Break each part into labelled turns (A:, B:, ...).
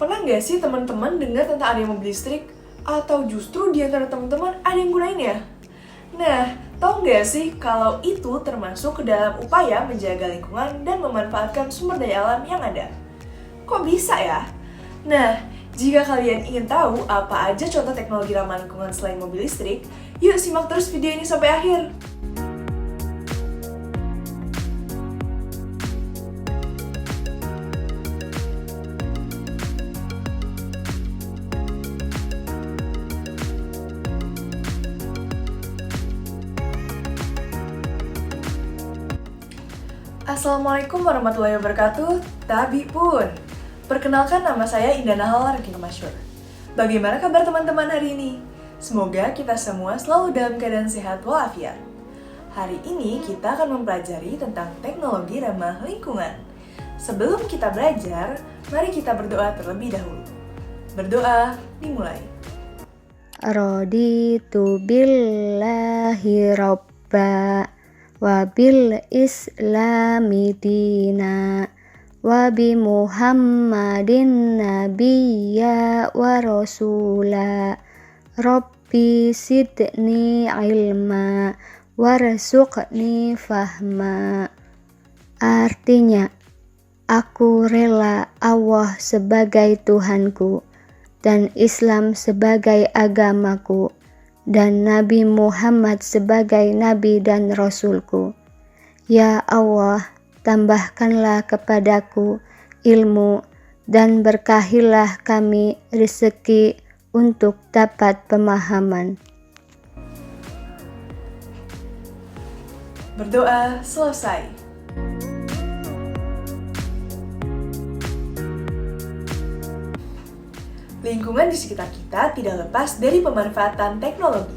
A: Pernah nggak sih teman-teman dengar tentang adanya mobil listrik? Atau justru di antara teman-teman ada yang gunain ya? Nah, tahu nggak sih kalau itu termasuk ke dalam upaya menjaga lingkungan dan memanfaatkan sumber daya alam yang ada? Kok bisa ya? Nah, jika kalian ingin tahu apa aja contoh teknologi ramah lingkungan selain mobil listrik, yuk simak terus video ini sampai akhir. Assalamualaikum warahmatullahi wabarakatuh, Tabi pun. Perkenalkan, nama saya Indah Nahal Raking Masyur. Bagaimana kabar teman-teman hari ini? Semoga kita semua selalu dalam keadaan sehat walafiat. Hari ini kita akan mempelajari tentang teknologi ramah lingkungan. Sebelum kita belajar, mari kita berdoa terlebih dahulu. Berdoa dimulai.
B: Raditu billahi robba wa bil islami dina wa bi muhammadin nabiyya wa rasula rabbi sidni ilma warzuqni fahma. Artinya, aku rela Allah sebagai Tuhanku dan Islam sebagai agamaku dan Nabi Muhammad sebagai Nabi dan Rasulku. Ya Allah, tambahkanlah kepadaku ilmu dan berkahilah kami rezeki untuk dapat pemahaman.
A: Berdoa selesai. Lingkungan di sekitar kita tidak lepas dari pemanfaatan teknologi.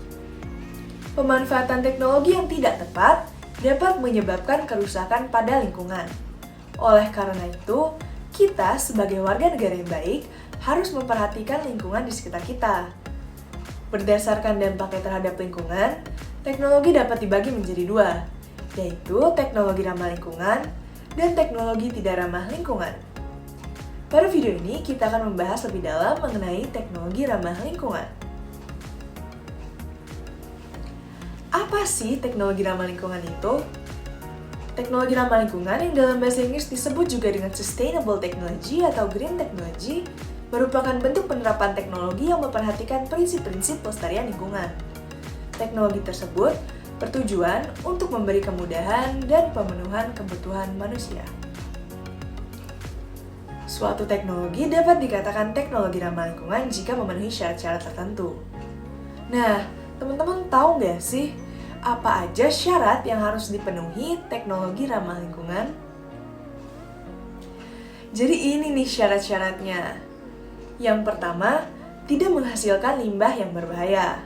A: Pemanfaatan teknologi yang tidak tepat dapat menyebabkan kerusakan pada lingkungan. Oleh karena itu, kita sebagai warga negara yang baik harus memperhatikan lingkungan di sekitar kita. Berdasarkan dampaknya terhadap lingkungan, teknologi dapat dibagi menjadi dua, yaitu teknologi ramah lingkungan dan teknologi tidak ramah lingkungan. Pada video ini, kita akan membahas lebih dalam mengenai teknologi ramah lingkungan. Apa sih teknologi ramah lingkungan itu? Teknologi ramah lingkungan yang dalam bahasa Inggris disebut juga dengan Sustainable Technology atau Green Technology merupakan bentuk penerapan teknologi yang memperhatikan prinsip-prinsip pelestarian lingkungan. Teknologi tersebut bertujuan untuk memberi kemudahan dan pemenuhan kebutuhan manusia. Suatu teknologi dapat dikatakan teknologi ramah lingkungan jika memenuhi syarat-syarat tertentu. Nah, teman-teman tahu nggak sih apa aja syarat yang harus dipenuhi teknologi ramah lingkungan? Jadi ini nih syarat-syaratnya. Yang pertama, tidak menghasilkan limbah yang berbahaya.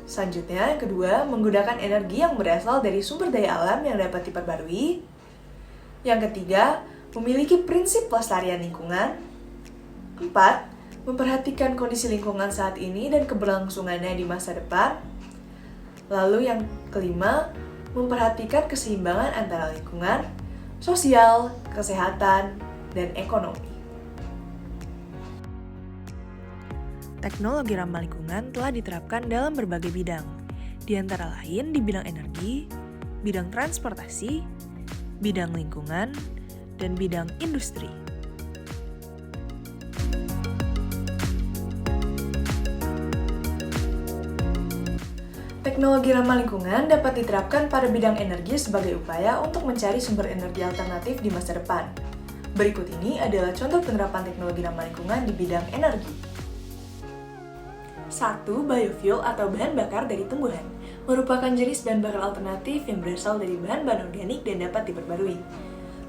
A: Selanjutnya, yang kedua, menggunakan energi yang berasal dari sumber daya alam yang dapat diperbarui. Yang ketiga, memiliki prinsip pelestarian lingkungan. 4. Memperhatikan kondisi lingkungan saat ini dan keberlangsungannya di masa depan. Lalu yang kelima, memperhatikan keseimbangan antara lingkungan, sosial, kesehatan, dan ekonomi. Teknologi ramah lingkungan telah diterapkan dalam berbagai bidang, di antara lain di bidang energi, bidang transportasi, bidang lingkungan, dan bidang industri. Teknologi ramah lingkungan dapat diterapkan pada bidang energi sebagai upaya untuk mencari sumber energi alternatif di masa depan. Berikut ini adalah contoh penerapan teknologi ramah lingkungan di bidang energi. 1. Biofuel atau bahan bakar dari tumbuhan merupakan jenis bahan bakar alternatif yang berasal dari bahan-bahan organik dan dapat diperbarui.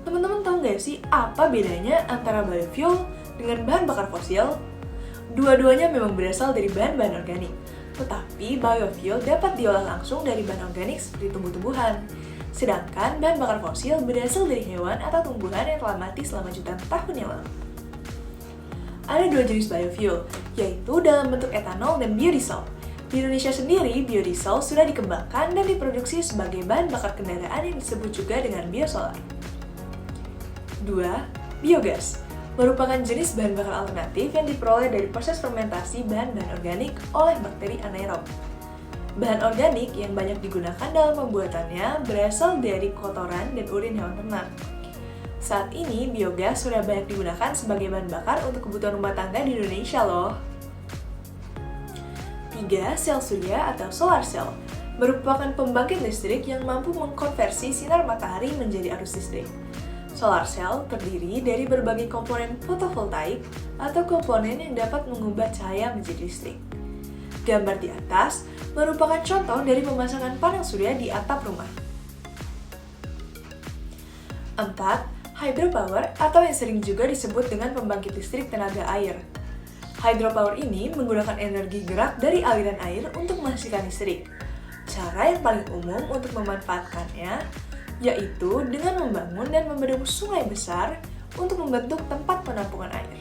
A: Teman-teman tahu nggak sih apa bedanya antara biofuel dengan bahan bakar fosil? Dua-duanya memang berasal dari bahan-bahan organik, tetapi biofuel dapat diolah langsung dari bahan organik seperti tumbuh-tumbuhan. Sedangkan bahan bakar fosil berasal dari hewan atau tumbuhan yang telah mati selama jutaan tahun yang lalu. Ada dua jenis biofuel, yaitu dalam bentuk etanol dan biodiesel. Di Indonesia sendiri, biodiesel sudah dikembangkan dan diproduksi sebagai bahan bakar kendaraan yang disebut juga dengan biosolar. 2. Biogas. merupakan jenis bahan bakar alternatif yang diperoleh dari proses fermentasi bahan-bahan organik oleh bakteri anaerob. Bahan organik yang banyak digunakan dalam pembuatannya berasal dari kotoran dan urin hewan ternak. Saat ini, biogas sudah banyak digunakan sebagai bahan bakar untuk kebutuhan rumah tangga di Indonesia loh. 3. Sel surya atau solar cell merupakan pembangkit listrik yang mampu mengkonversi sinar matahari menjadi arus listrik. Solar cell terdiri dari berbagai komponen fotovoltaik atau komponen yang dapat mengubah cahaya menjadi listrik. Gambar di atas merupakan contoh dari pemasangan panel surya di atap rumah. 4. Hydropower atau yang sering juga disebut dengan pembangkit listrik tenaga air. Hydropower ini menggunakan energi gerak dari aliran air untuk menghasilkan listrik. Cara yang paling umum untuk memanfaatkannya yaitu dengan membangun dan membendung sungai besar untuk membentuk tempat penampungan air.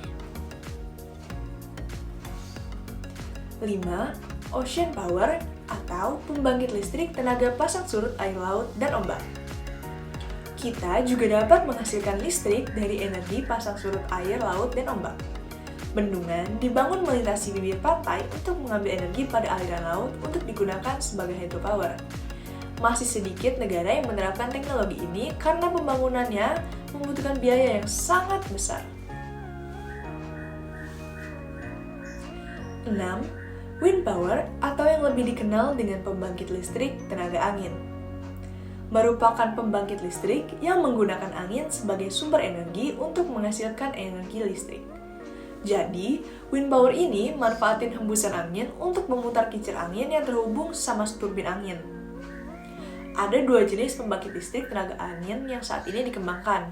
A: 5. Ocean power atau pembangkit listrik tenaga pasang surut air laut dan ombak. Kita juga dapat menghasilkan listrik dari energi pasang surut air laut dan ombak. Bendungan dibangun melintasi bibir pantai untuk mengambil energi pada aliran laut untuk digunakan sebagai hydropower. Masih sedikit negara yang menerapkan teknologi ini karena pembangunannya membutuhkan biaya yang sangat besar. 6. Wind power atau yang lebih dikenal dengan pembangkit listrik tenaga angin. Merupakan pembangkit listrik yang menggunakan angin sebagai sumber energi untuk menghasilkan energi listrik. Jadi, wind power ini manfaatin hembusan angin untuk memutar kincir angin yang terhubung sama turbin angin. Ada 2 jenis pembangkit listrik tenaga angin yang saat ini dikembangkan,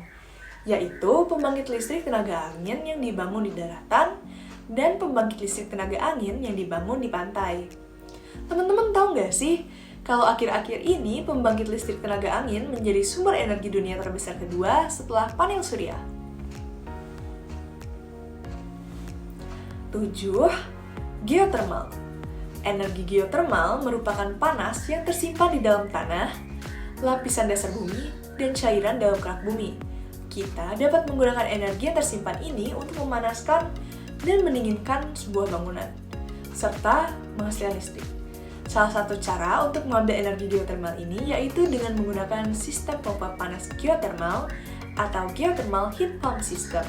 A: yaitu pembangkit listrik tenaga angin yang dibangun di daratan dan pembangkit listrik tenaga angin yang dibangun di pantai. Teman-teman tahu nggak sih, kalau akhir-akhir ini pembangkit listrik tenaga angin menjadi sumber energi dunia terbesar kedua setelah panel surya. 7. Geothermal. Energi geothermal merupakan panas yang tersimpan di dalam tanah, lapisan dasar bumi, dan cairan dalam kerak bumi. Kita dapat menggunakan energi yang tersimpan ini untuk memanaskan dan mendinginkan sebuah bangunan, serta menghasilkan listrik. Salah satu cara untuk mengambil energi geothermal ini yaitu dengan menggunakan sistem pompa panas geothermal atau geothermal heat pump system.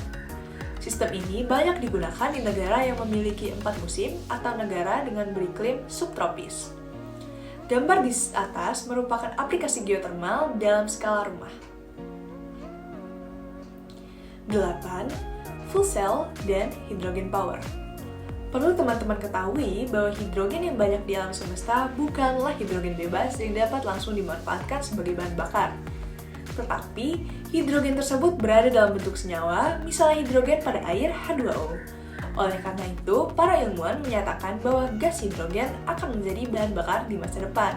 A: Sistem ini banyak digunakan di negara yang memiliki 4 musim atau negara dengan beriklim subtropis. Gambar di atas merupakan aplikasi geothermal dalam skala rumah. 8. Fuel cell dan hydrogen power. Perlu teman-teman ketahui bahwa hidrogen yang banyak di alam semesta bukanlah hidrogen bebas yang dapat langsung dimanfaatkan sebagai bahan bakar. Tetapi, hidrogen tersebut berada dalam bentuk senyawa, misalnya hidrogen pada air H2O. Oleh karena itu, para ilmuwan menyatakan bahwa gas hidrogen akan menjadi bahan bakar di masa depan.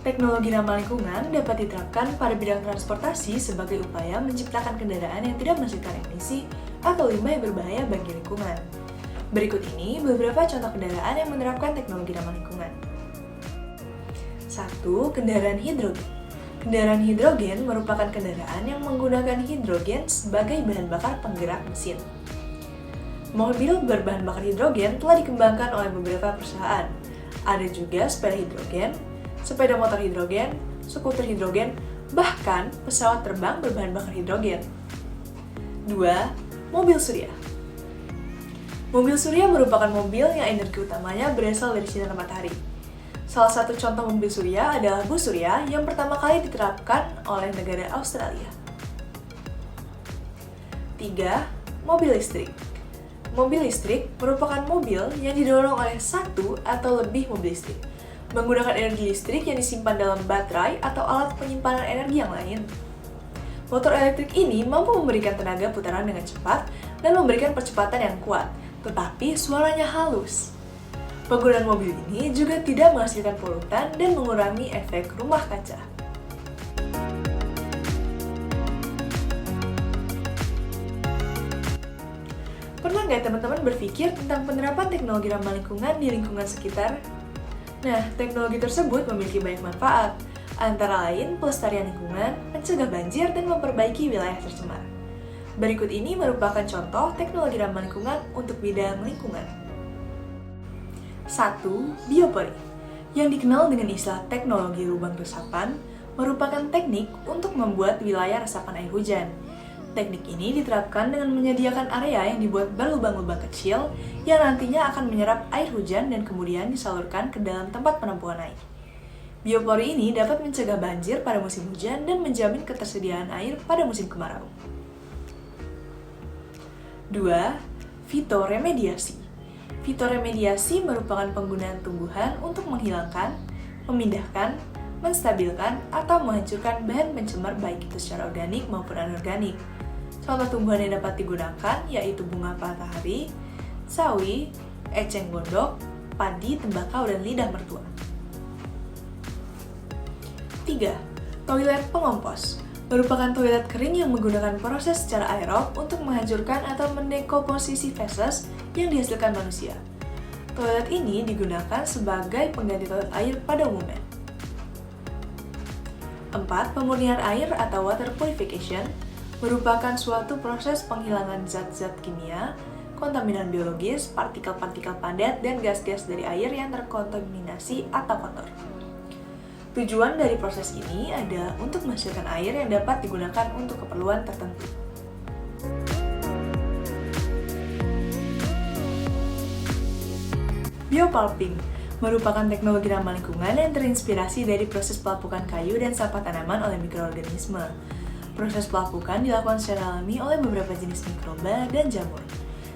A: Teknologi ramah lingkungan dapat diterapkan pada bidang transportasi sebagai upaya menciptakan kendaraan yang tidak menghasilkan emisi atau limbah yang berbahaya bagi lingkungan. Berikut ini beberapa contoh kendaraan yang menerapkan teknologi ramah lingkungan. 1. Kendaraan hidrogen. Kendaraan hidrogen merupakan kendaraan yang menggunakan hidrogen sebagai bahan bakar penggerak mesin. Mobil berbahan bakar hidrogen telah dikembangkan oleh beberapa perusahaan. Ada juga sepeda hidrogen, sepeda motor hidrogen, skuter hidrogen, bahkan pesawat terbang berbahan bakar hidrogen. 2. Mobil surya. Mobil surya merupakan mobil yang energi utamanya berasal dari sinar matahari. Salah satu contoh mobil surya adalah bus surya yang pertama kali diterapkan oleh negara Australia. 3. Mobil listrik. Mobil listrik merupakan mobil yang didorong oleh satu atau lebih mobil listrik, menggunakan energi listrik yang disimpan dalam baterai atau alat penyimpanan energi yang lain. Motor elektrik ini mampu memberikan tenaga putaran dengan cepat dan memberikan percepatan yang kuat, tetapi suaranya halus. Penggunaan mobil ini juga tidak menghasilkan polutan dan mengurangi efek rumah kaca. Pernah nggak teman-teman berpikir tentang penerapan teknologi ramah lingkungan di lingkungan sekitar? Nah, teknologi tersebut memiliki banyak manfaat. Antara lain pelestarian lingkungan, mencegah banjir, dan memperbaiki wilayah tercemar. Berikut ini merupakan contoh teknologi ramah lingkungan untuk bidang lingkungan. 1. Biopori, yang dikenal dengan istilah teknologi lubang resapan, merupakan teknik untuk membuat wilayah resapan air hujan. Teknik ini diterapkan dengan menyediakan area yang dibuat berlubang-lubang kecil yang nantinya akan menyerap air hujan dan kemudian disalurkan ke dalam tempat penampungan air. Biopori ini dapat mencegah banjir pada musim hujan dan menjamin ketersediaan air pada musim kemarau. 2. Fitoremediasi. Fitoremediasi merupakan penggunaan tumbuhan untuk menghilangkan, memindahkan, menstabilkan, atau menghancurkan bahan pencemar baik itu secara organik maupun anorganik. Contoh tumbuhan yang dapat digunakan yaitu bunga matahari, sawi, eceng gondok, padi, tembakau, dan lidah mertua. 3. Toilet pengompos merupakan toilet kering yang menggunakan proses secara aerob untuk menghancurkan atau mendekomposisi feses yang dihasilkan manusia. Toilet ini digunakan sebagai pengganti toilet air pada umumnya. 4. Pemurnian air atau water purification merupakan suatu proses penghilangan zat-zat kimia, kontaminan biologis, partikel-partikel padat, dan gas-gas dari air yang terkontaminasi atau kotor. Tujuan dari proses ini adalah untuk menghasilkan air yang dapat digunakan untuk keperluan tertentu. Biopulping merupakan teknologi ramah lingkungan yang terinspirasi dari proses pelapukan kayu dan sampah tanaman oleh mikroorganisme. Proses pelapukan dilakukan secara alami oleh beberapa jenis mikroba dan jamur,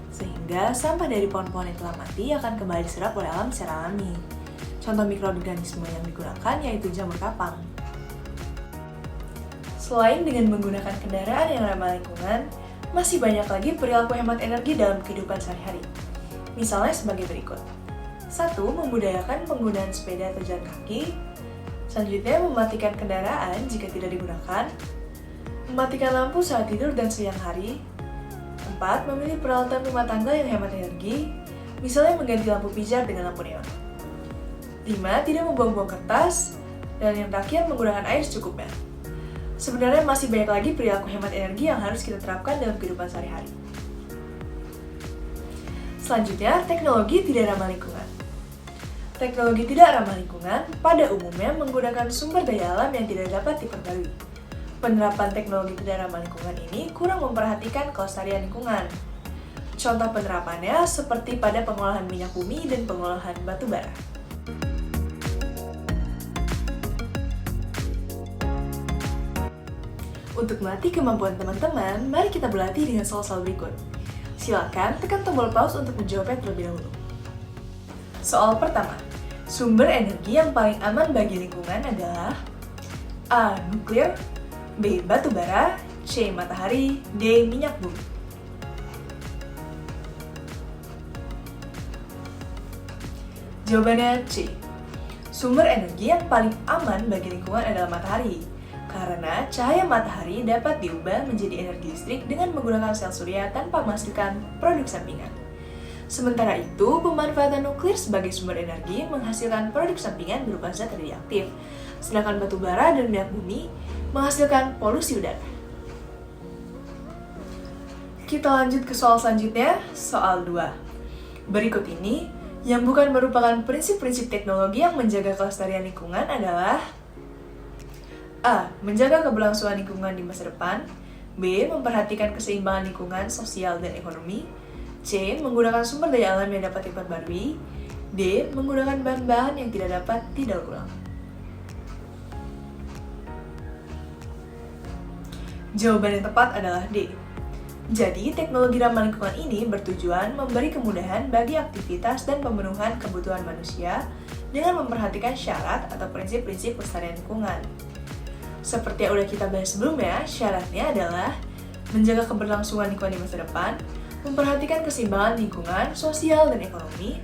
A: sehingga sampah dari pohon-pohon yang telah mati akan kembali diserap oleh alam secara alami. Contoh mikroorganisme yang digunakan yaitu jamur kapang. Selain dengan menggunakan kendaraan yang ramah lingkungan, masih banyak lagi perilaku hemat energi dalam kehidupan sehari-hari. Misalnya sebagai berikut. 1. Membudayakan penggunaan sepeda atau jalan kaki. Selanjutnya, mematikan kendaraan jika tidak digunakan. Mematikan lampu saat tidur dan siang hari. 4. Memilih peralatan rumah tangga yang hemat energi, misalnya mengganti lampu pijar dengan lampu neon. 5. Tidak membuang-buang kertas. Dan yang terakhir, menggunakan air secukupnya. Sebenarnya masih banyak lagi perilaku hemat energi yang harus kita terapkan dalam kehidupan sehari-hari. Selanjutnya, teknologi tidak ramah lingkungan. Teknologi tidak ramah lingkungan pada umumnya menggunakan sumber daya alam yang tidak dapat diperbarui. Penerapan teknologi tidak ramah lingkungan ini kurang memperhatikan kelestarian lingkungan. Contoh penerapannya seperti pada pengolahan minyak bumi dan pengolahan batu bara. Untuk melatih kemampuan teman-teman, mari kita berlatih dengan soal-soal berikut. Silakan tekan tombol pause untuk menjawabnya terlebih dahulu. Soal pertama, sumber energi yang paling aman bagi lingkungan adalah A. Nuklir, B. Batu bara, C. Matahari, D. Minyak bumi. Jawabannya C. Sumber energi yang paling aman bagi lingkungan adalah matahari, karena cahaya matahari dapat diubah menjadi energi listrik dengan menggunakan sel surya tanpa menghasilkan produk sampingan. Sementara itu, pemanfaatan nuklir sebagai sumber energi menghasilkan produk sampingan berupa zat radioaktif, sedangkan batu bara dan minyak bumi menghasilkan polusi udara. Kita lanjut ke soal selanjutnya, soal 2. Berikut ini, yang bukan merupakan prinsip-prinsip teknologi yang menjaga kelestarian lingkungan adalah A. Menjaga keberlangsungan lingkungan di masa depan. B. Memperhatikan keseimbangan lingkungan, sosial, dan ekonomi. C. Menggunakan sumber daya alam yang dapat diperbarui. D. Menggunakan bahan-bahan yang tidak dapat didaur ulang. Jawaban yang tepat adalah D. Jadi, teknologi ramah lingkungan ini bertujuan memberi kemudahan bagi aktivitas dan pemenuhan kebutuhan manusia dengan memperhatikan syarat atau prinsip-prinsip pelestarian lingkungan. Seperti yang udah kita bahas sebelumnya, syaratnya adalah menjaga keberlangsungan lingkungan di masa depan, memperhatikan keseimbangan lingkungan, sosial, dan ekonomi,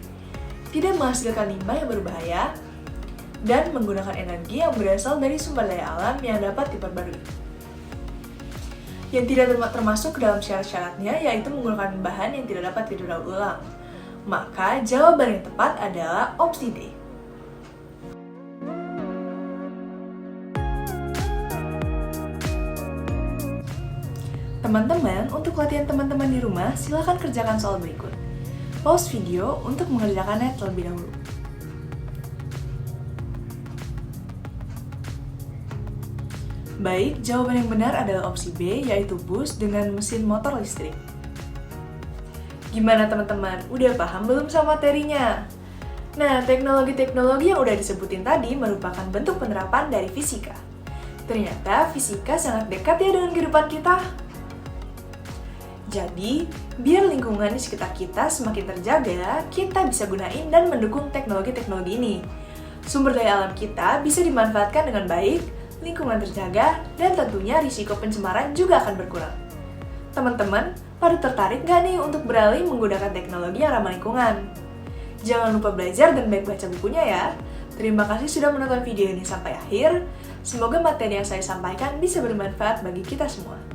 A: tidak menghasilkan limbah yang berbahaya, dan menggunakan energi yang berasal dari sumber daya alam yang dapat diperbarui. Yang tidak termasuk dalam syarat-syaratnya yaitu menggunakan bahan yang tidak dapat didaur ulang. Maka jawaban yang tepat adalah opsi D. Teman-teman, untuk latihan teman-teman di rumah, silakan kerjakan soal berikut. Pause video untuk mengerjakannya terlebih dahulu. Baik, jawaban yang benar adalah opsi B, yaitu bus dengan mesin motor listrik. Gimana teman-teman? Udah paham belum sama materinya? Nah, teknologi-teknologi yang udah disebutin tadi merupakan bentuk penerapan dari fisika. Ternyata fisika sangat dekat ya dengan kehidupan kita. Jadi, biar lingkungan di sekitar kita semakin terjaga, kita bisa gunain dan mendukung teknologi-teknologi ini. Sumber daya alam kita bisa dimanfaatkan dengan baik, lingkungan terjaga, dan tentunya risiko pencemaran juga akan berkurang. Teman-teman, pada tertarik nggak nih untuk beralih menggunakan teknologi yang ramah lingkungan? Jangan lupa belajar dan baik baca bukunya ya. Terima kasih sudah menonton video ini sampai akhir. Semoga materi yang saya sampaikan bisa bermanfaat bagi kita semua.